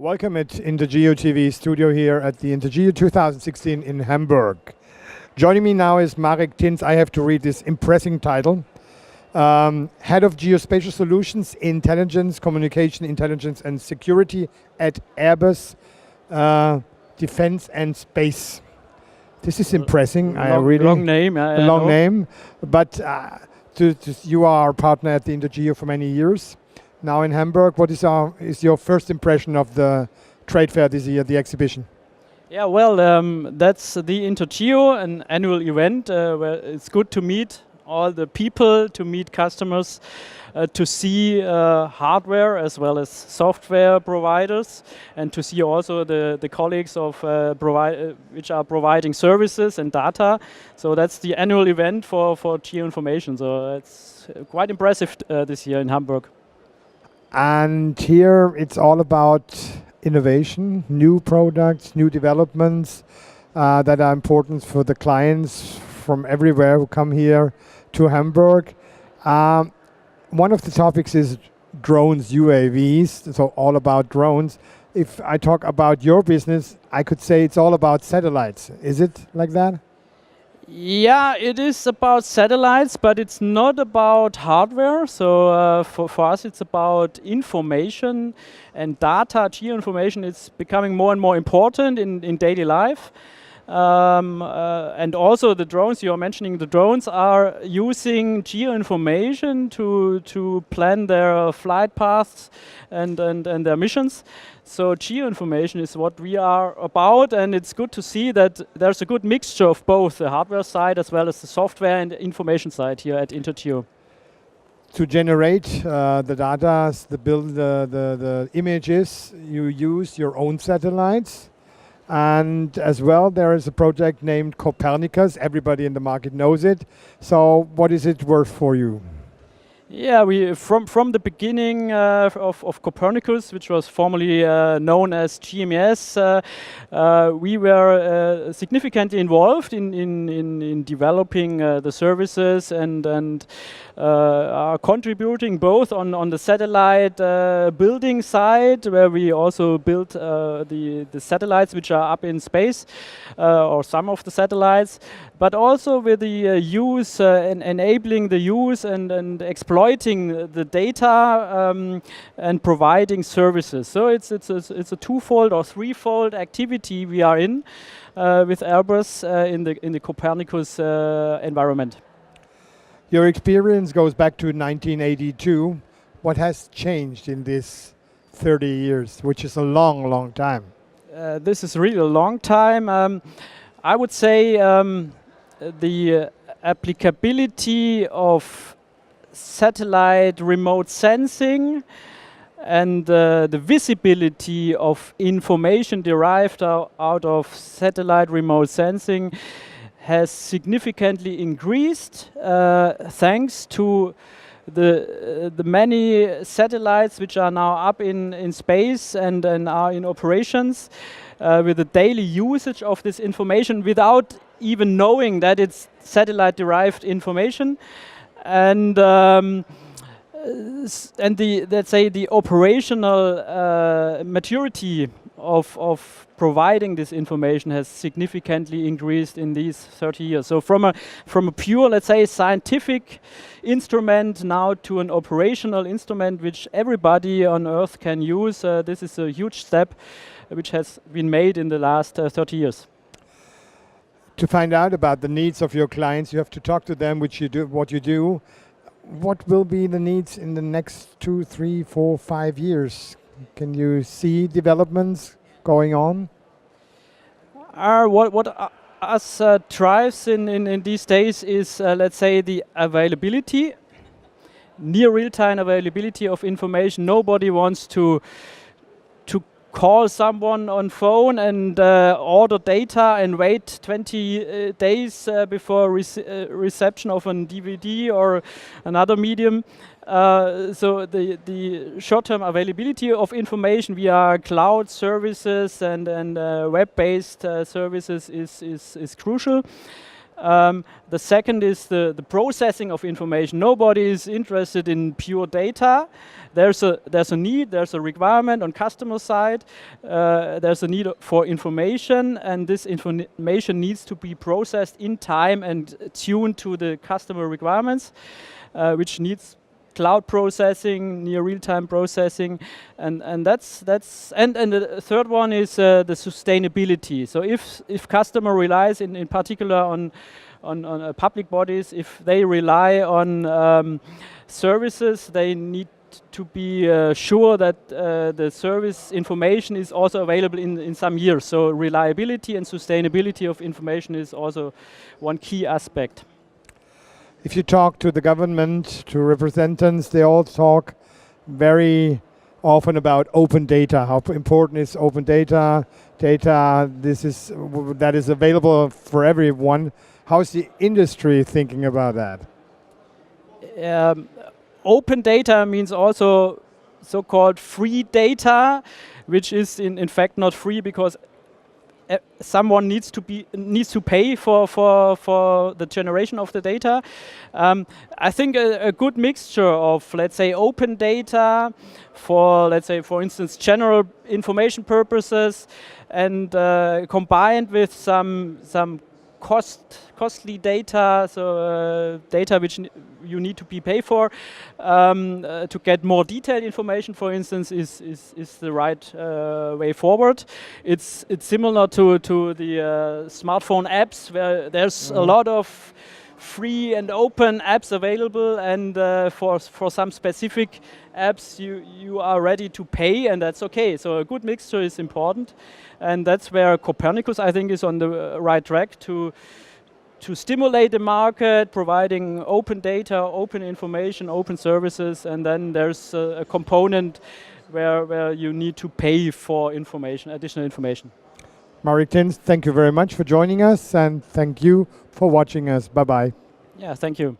Welcome at Intergeo TV studio here at the Intergeo 2016 in Hamburg. Joining me now is Marek Tinz. I have to read this impressive title. Head of Geospatial Solutions, Intelligence, Communication, Intelligence and Security at Airbus Defense and Space. This is impressive. Long name. Long name, but you are a partner at the Intergeo for many years. Now in Hamburg, what is your first impression of the trade fair this year, the exhibition? Yeah, well, that's the Intergeo, an annual event where it's good to meet all the people, to meet customers, to see hardware as well as software providers, and to see also the colleagues of which are providing services and data. So that's the annual event for geoinformation. So it's quite impressive this year in Hamburg. And here it's all about innovation, new products, new developments that are important for the clients from everywhere who come here to Hamburg. One of the topics is drones, UAVs, so all about drones. If I talk about your business, I could say it's all about satellites. Is it like that? Yeah, it is about satellites, but it's not about hardware. So for us, it's about information and data. Geoinformation is becoming more and more important in daily life. And also the drones, you are mentioning the drones are using geoinformation to plan their flight paths and their missions. So geoinformation is what we are about, and it's good to see that there's a good mixture of both the hardware side as well as the software and the information side here at Intergeo. To generate the data, the images, you use your own satellites. And as well, there is a project named Copernicus. Everybody in the market knows it. So what is it worth for you? Yeah, we from the beginning of Copernicus, which was formerly known as GMES, we were significantly involved in developing the services and are contributing both on the satellite building side, where we also built the satellites which are up in space, or some of the satellites, but also with the use and enabling the use and exploiting the data and providing services. So it's a twofold or threefold activity we are in with Airbus in the Copernicus environment. Your experience goes back to 1982. What has changed in this 30 years, which is a long, long time? This is really a long time. I would say the applicability of satellite remote sensing and the visibility of information derived out of satellite remote sensing has significantly increased thanks to the many satellites which are now up in space and are in operations with the daily usage of this information without even knowing that it's satellite derived information. And let's say the operational maturity of providing this information has significantly increased in these 30 years. So from a pure, let's say, scientific instrument now to an operational instrument which everybody on Earth can use, this is a huge step which has been made in the last 30 years. To find out about the needs of your clients, you have to talk to them, which you do, what you do. What will be the needs in the next 2, 3, 4, 5 years? Can you see developments going on? What us drives in these days is, let's say, the availability, near real-time availability of information. Nobody wants to call someone on phone and order data and wait 20 days before reception of a DVD or another medium. So the short-term availability of information via cloud services and web-based services is crucial. The second is the processing of information. Nobody is interested in pure data. There's a need, there's a requirement on customer side. There's a need for information, and this information needs to be processed in time and tuned to the customer requirements, which needs cloud processing, near real-time processing, and the third one is the sustainability. So if customer relies in particular on public bodies, if they rely on services, they need to be sure that the service information is also available in some years. So reliability and sustainability of information is also one key aspect. If you talk to the government, to representatives, they all talk very often about open data. How important is open data? Data that is available for everyone. How's the industry thinking about that? Open data means also so-called free data, which is in fact not free because someone needs to pay for the generation of the data. I think a good mixture of, let's say, open data for, let's say, for instance, general information purposes, and combined with some costly data, so data which you need to be paid for to get more detailed information, for instance, is the right way forward. It's similar to the smartphone apps, where there's a lot of free and open apps available, and for some specific apps you are ready to pay, and that's okay. So a good mixture is important, and that's where Copernicus, I think, is on the right track to stimulate the market, providing open data, open information, open services, and then there's a component where you need to pay for information, additional information. Marek, Tinz, thank you very much for joining us, and thank you for watching us. Bye-bye. Yeah, thank you.